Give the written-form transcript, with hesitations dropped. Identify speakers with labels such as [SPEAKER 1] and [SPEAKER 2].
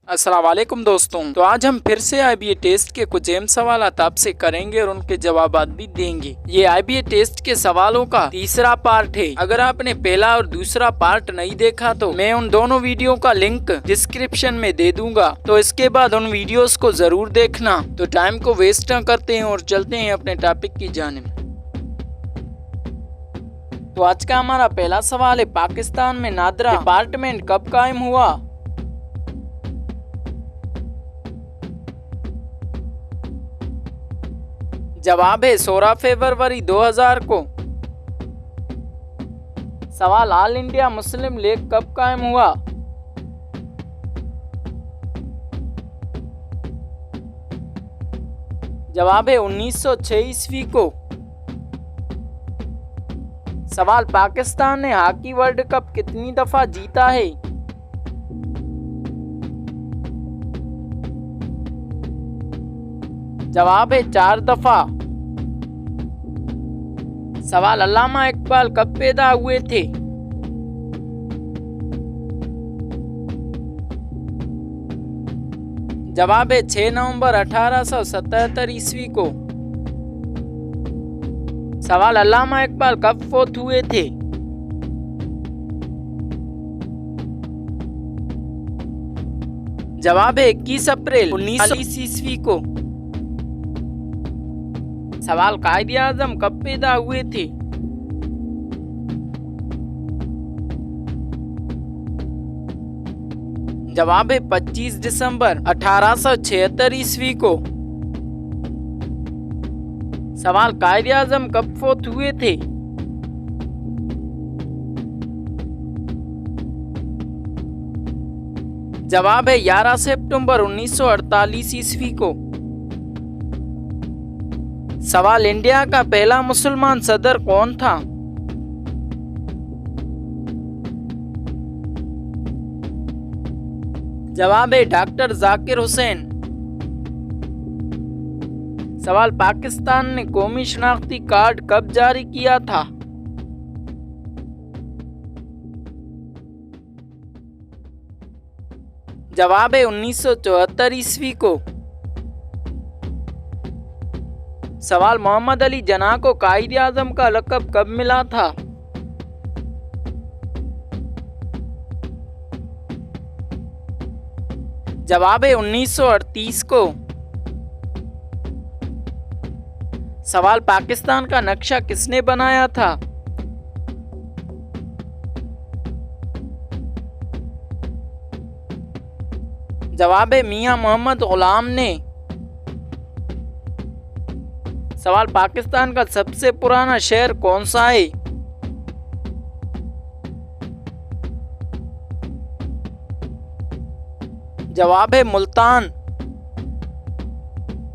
[SPEAKER 1] अस्सलाम वालेकुम दोस्तों। तो आज हम फिर से IBA टेस्ट के कुछ अहम सवाल आपसे करेंगे और उनके जवाब भी देंगे। ये IBA टेस्ट के सवालों का तीसरा पार्ट है। अगर आपने पहला और दूसरा पार्ट नहीं देखा तो मैं उन दोनों वीडियो का लिंक डिस्क्रिप्शन में दे दूंगा, तो इसके बाद उन वीडियोस को जरूर देखना। तो टाइम को वेस्ट न करते हैं और चलते हैं अपने टॉपिक की जानिब। तो आज का हमारा पहला सवाल है, पाकिस्तान में नादरा डिपार्टमेंट कब कायम हुआ? जवाब है 16 फरवरी 2000 को। सवाल, ऑल इंडिया मुस्लिम लीग कब कायम हुआ? जवाब है 1906 ईस्वी को। सवाल, पाकिस्तान ने हॉकी वर्ल्ड कप कितनी दफा जीता है? जवाब है 4 दफा। सवाल, अल्लामा इकबाल कब पैदा हुए थे? जवाब है 6 नवंबर 1877 ईस्वी को। सवाल, अल्लामा इकबाल कब फौत हुए थे? जवाब है 21 अप्रैल 1940 ईस्वी को। सवाल, कायदे आजम कब पैदा हुए थे? जवाब है 25 दिसंबर 1876 ईस्वी को। सवाल, कायदे आजम कब फौत हुए थे? जवाब है 11 सितंबर 1948 ईस्वी को। सवाल, इंडिया का पहला मुसलमान सदर कौन था? जवाब है डॉक्टर जाकिर हुसैन। सवाल, पाकिस्तान ने कौमी शनाख्ती कार्ड कब जारी किया था? जवाब है 1974 ईस्वी को। सवाल, मोहम्मद अली जिन्ना को कायदे आजम का लक़ब कब मिला था? जवाब है 1938 को। सवाल, पाकिस्तान का नक्शा किसने बनाया था? जवाब है मियां मोहम्मद गुलाम ने। सवाल, पाकिस्तान का सबसे पुराना शहर कौन सा है? जवाब है मुल्तान।